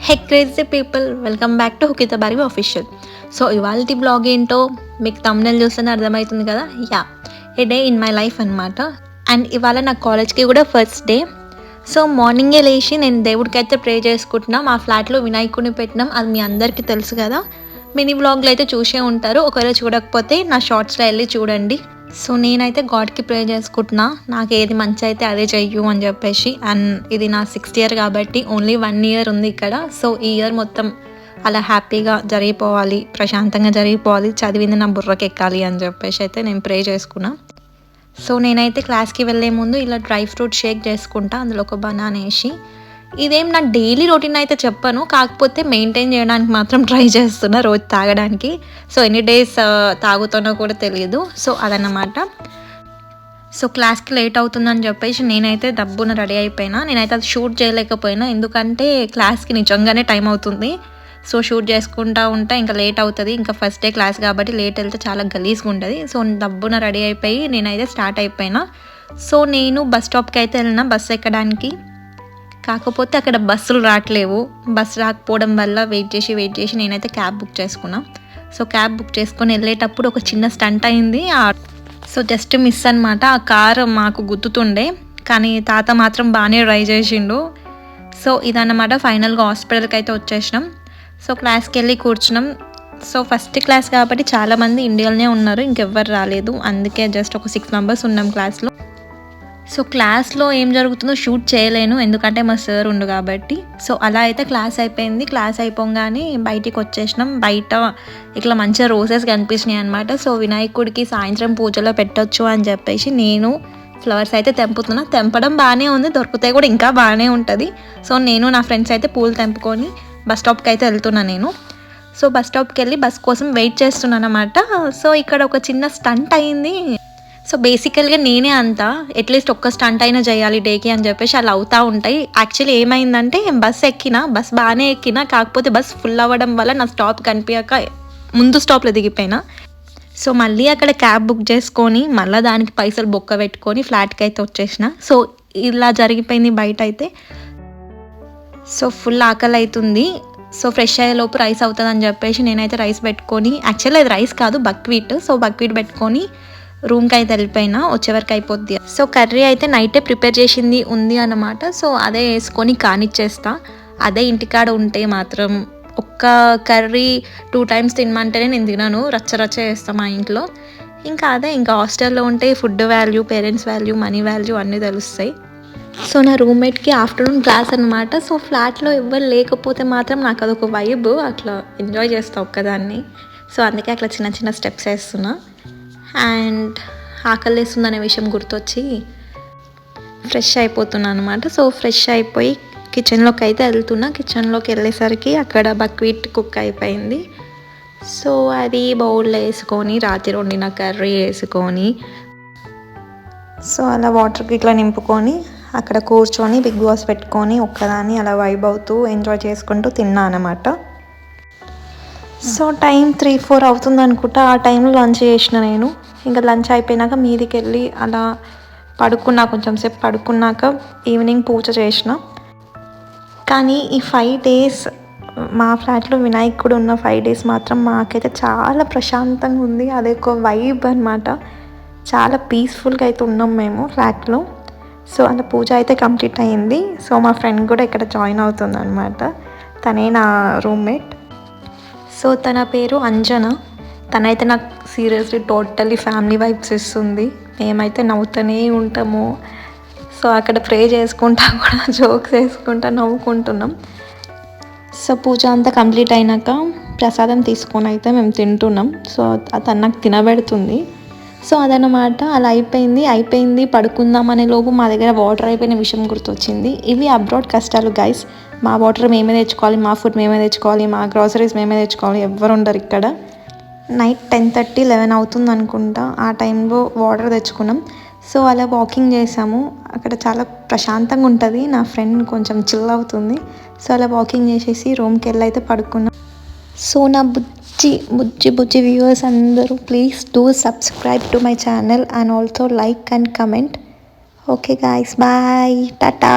Hey crazy people, welcome back to Hukitha Barbie official. So ఇవాళ blog ఏంటో మీకు thumbnail చూస్తేనే అర్థమవుతుంది కదా. A day in my life అనమాట. అండ్ ఇవాళ నా కాలేజ్కి కూడా ఫస్ట్ డే. సో మార్నింగే లేచి నేను దేవుడికి అయితే ప్రే చేసుకుంటున్నాం. మా ఫ్లాట్లో వినాయకుడిని పెట్టినాం, అది మీ అందరికీ తెలుసు కదా. మినీ వ్లాగ్లో అయితే చూసే ఉంటారు, ఒకవేళ చూడకపోతే నా షార్ట్స్లో వెళ్ళి చూడండి. సో నేనైతే గాడ్కి ప్రే చేసుకుంటున్నా, నాకు ఏది మంచి అయితే అదే చెయ్యు అని చెప్పేసి. అండ్ ఇది నా 6th ఇయర్ కాబట్టి ఓన్లీ 1 ఇయర్ ఉంది ఇక్కడ. సో ఈ ఇయర్ మొత్తం అలా హ్యాపీగా జరిగిపోవాలి, ప్రశాంతంగా జరిగిపోవాలి, చదివింది నా బుర్రకి ఎక్కాలి అని చెప్పేసి అయితే నేను ప్రే చేసుకున్నా. సో నేనైతే క్లాస్కి వెళ్ళే ముందు ఇలా డ్రై ఫ్రూట్ షేక్ చేసుకుంటా, అందులో ఒక బనానా వేసి. ఇదేం నా డైలీ రొటీన్ అయితే చెప్పను, కాకపోతే మెయింటైన్ చేయడానికి మాత్రం ట్రై చేస్తున్నా రోజు తాగడానికి. సో ఎన్ని డేస్ తాగుతానో కూడా తెలియదు. సో అదన్నమాట. సో క్లాస్కి లేట్ అవుతుందని చెప్పేసి నేనైతే దబ్బున రెడీ అయిపోయినా. నేనైతే అది షూట్ చేయలేకపోయినా, ఎందుకంటే క్లాస్కి నిజంగానే టైం అవుతుంది. సో షూట్ చేసుకుంటా ఉంటే ఇంకా లేట్ అవుతుంది. ఇంకా ఫస్ట్ డే క్లాస్ కాబట్టి లేట్ వెళ్తే చాలా గలీజ్గా ఉంటుంది. సో దబ్బున రెడీ అయిపోయి నేనైతే స్టార్ట్ అయిపోయినా. సో నేను బస్ స్టాప్కి అయితే వెళ్ళిన బస్సు ఎక్కడానికి. కాకపోతే అక్కడ బస్సులు రావట్లేవు. బస్సు రాకపోవడం వల్ల వెయిట్ చేసి నేనైతే క్యాబ్ బుక్ చేసుకున్నా. సో క్యాబ్ బుక్ చేసుకొని వెళ్ళేటప్పుడు ఒక చిన్న స్టంట్ అయింది. సో జస్ట్ మిస్ అనమాట. ఆ కారు మాకు గుర్తుతుండే, కానీ తాత మాత్రం బాగానే డ్రైవ్ చేసిండు. సో ఇదన్నమాట. ఫైనల్గా హాస్పిటల్కి అయితే వచ్చేసినాం. సో క్లాస్కి వెళ్ళి కూర్చున్నాం. సో ఫస్ట్ క్లాస్ కాబట్టి చాలామంది ఇండియాలోనే ఉన్నారు, ఇంకెవ్వరు రాలేదు. అందుకే జస్ట్ ఒక 6 మెంబర్స్ ఉన్నాం క్లాస్లో. సో క్లాస్లో ఏం జరుగుతుందో షూట్ చేయలేను, ఎందుకంటే మా సార్ ఉండు కాబట్టి. సో అలా అయితే క్లాస్ అయిపోయింది. క్లాస్ అయిపోగానే బయటికి వచ్చేసినాం. బయట ఇట్లా మంచిగా రోజెస్ కనిపించినాయి అనమాట. సో వినాయకుడికి సాయంత్రం పూజలో పెట్టొచ్చు అని చెప్పేసి నేను ఫ్లవర్స్ అయితే తెంపుతున్నా. తెంపడం బాగానే ఉంది, దొరికితే కూడా ఇంకా బాగానే ఉంటుంది. సో నేను నా ఫ్రెండ్స్ అయితే పూలు తెంపుకొని బస్ స్టాప్కి అయితే వెళ్తున్నా నేను. సో బస్ స్టాప్కి వెళ్ళి బస్ కోసం వెయిట్ చేస్తున్నాను అనమాట. సో ఇక్కడ ఒక చిన్న స్టంట్ అయింది. సో బేసికల్గా నేనే అంతా అట్లీస్ట్ ఒక్క స్టంట్ అయినా చేయాలి డేకి అని చెప్పేసి అలా అవుతూ ఉంటాయి. యాక్చువల్లీ ఏమైందంటే బస్ బాగానే ఎక్కినా, కాకపోతే బస్ ఫుల్ అవ్వడం వల్ల నా స్టాప్ కనిపించక ముందు స్టాప్లో దిగిపోయినా. సో మళ్ళీ అక్కడ క్యాబ్ బుక్ చేసుకొని మళ్ళీ దానికి పైసలు బొక్క పెట్టుకొని ఫ్లాట్కి అయితే వచ్చేసిన. సో ఇలా జరిగిపోయింది బయట అయితే. సో ఫుల్ ఆకలి అవుతుంది. సో ఫ్రెష్ అయ్యేలోపు రైస్ అవుతుంది అని చెప్పేసి నేనైతే రైస్ పెట్టుకొని, యాక్చువల్లీ అది రైస్ కాదు బక్వీట్. సో బక్వీట్ పెట్టుకొని రూమ్కి అయితే వెళ్ళిపోయినా, వచ్చేవరకు అయిపోద్ది. సో కర్రీ అయితే నైటే ప్రిపేర్ చేసింది ఉంది అన్నమాట. సో అదే వేసుకొని కానిచ్చేస్తా. అదే ఇంటికాడ ఉంటే మాత్రం ఒక్క కర్రీ 2 times తినమంటేనే నేను తినను, రచ్చ చేస్తాను మా ఇంట్లో. ఇంకా ఇంకా హాస్టల్లో ఉంటే food value, parents value, money value అన్నీ తెలుస్తాయి. సో నా రూమ్మేట్కి ఆఫ్టర్నూన్ క్లాస్ అనమాట. సో ఫ్లాట్లో ఎవ్వరు లేకపోతే మాత్రం నాకు అదొక వైబ్, అట్లా ఎంజాయ్ చేస్తా ఒక్కదాన్ని. సో అందుకే అట్లా చిన్న స్టెప్స్ వేస్తున్నా. అండ్ ఆకలి వేస్తుందనే విషయం గుర్తొచ్చి ఫ్రెష్ అయిపోతున్నాను అనమాట. సో ఫ్రెష్ అయిపోయి కిచెన్లోకి అయితే వెళ్తున్నా. కిచెన్లోకి వెళ్ళేసరికి అక్కడ బక్వీట్ కుక్ అయిపోయింది. సో అది బౌల్లో వేసుకొని రాత్రి వండిన కర్రీ వేసుకొని, సో అలా వాటర్కి ఇట్లా నింపుకొని అక్కడ కూర్చొని బిగ్ బాస్ పెట్టుకొని ఒక్కదాన్ని అలా వైబ్ అవుతూ ఎంజాయ్ చేసుకుంటూ తిన్నా అనమాట. సో టైం 3-4 అవుతుంది అనుకుంటా. ఆ టైంలో లంచ్ చేసిన నేను. ఇంకా లంచ్ అయిపోయినాక మీదికి వెళ్ళి అలా పడుకున్నా, కొంచెం సేపు పడుకున్నాక ఈవినింగ్ పూజ చేసిన. కానీ ఈ 5 days మా ఫ్లాట్లో వినాయకుడు ఉన్న 5 days మాత్రం మాకైతే చాలా ప్రశాంతంగా ఉంది. అదే ఒక వైబ్ అనమాట. చాలా పీస్ఫుల్గా అయితే ఉన్నాం మేము ఫ్లాట్లో. సో అలా పూజ అయితే కంప్లీట్ అయ్యింది. సో మా ఫ్రెండ్ కూడా ఇక్కడ జాయిన్ అవుతుంది అనమాట. తనే నా రూమ్మేట్. సో తన పేరు అంజన. తనైతే నాకు సీరియస్లీ టోటల్లీ ఫ్యామిలీ వైబ్స్ ఇస్తుంది. మేమైతే నవ్వుతూనే ఉంటాము. సో అక్కడ ప్రే చేసుకుంటా కూడా జోక్స్ వేసుకుంటా నవ్వుకుంటున్నాం. సో పూజ అంతా కంప్లీట్ అయినాక ప్రసాదం తీసుకొని అయితే మేము తింటున్నాం. సో తను నాకు తినబెడుతుంది. సో అదనమాట. అలా అయిపోయింది పడుకుందాం అనే లోపు మా దగ్గర వాటర్ అయిపోయిన విషయం గుర్తొచ్చింది. ఇవి అబ్రాడ్ కష్టాలు గైస్. మా వాటర్ మేమే తెచ్చుకోవాలి, మా ఫుడ్ మేమే తెచ్చుకోవాలి, మా గ్రాసరీస్ మేమే తెచ్చుకోవాలి, ఎవ్వరు ఉండరు ఇక్కడ. నైట్ 10:30-11 అవుతుంది అనుకుంటా. ఆ టైంలో వాటర్ తెచ్చుకున్నాం. సో అలా వాకింగ్ చేసాము. అక్కడ చాలా ప్రశాంతంగా ఉంటుంది. నా ఫ్రెండ్ కొంచెం చిల్ అవుతుంది. సో అలా వాకింగ్ చేసేసి రూమ్కి వెళ్ళి అయితే పడుకున్నాం. సో నా బుజ్జి వ్యూవర్స్ అందరూ please do subscribe to my channel and also like and comment. Okay guys, bye, Tata.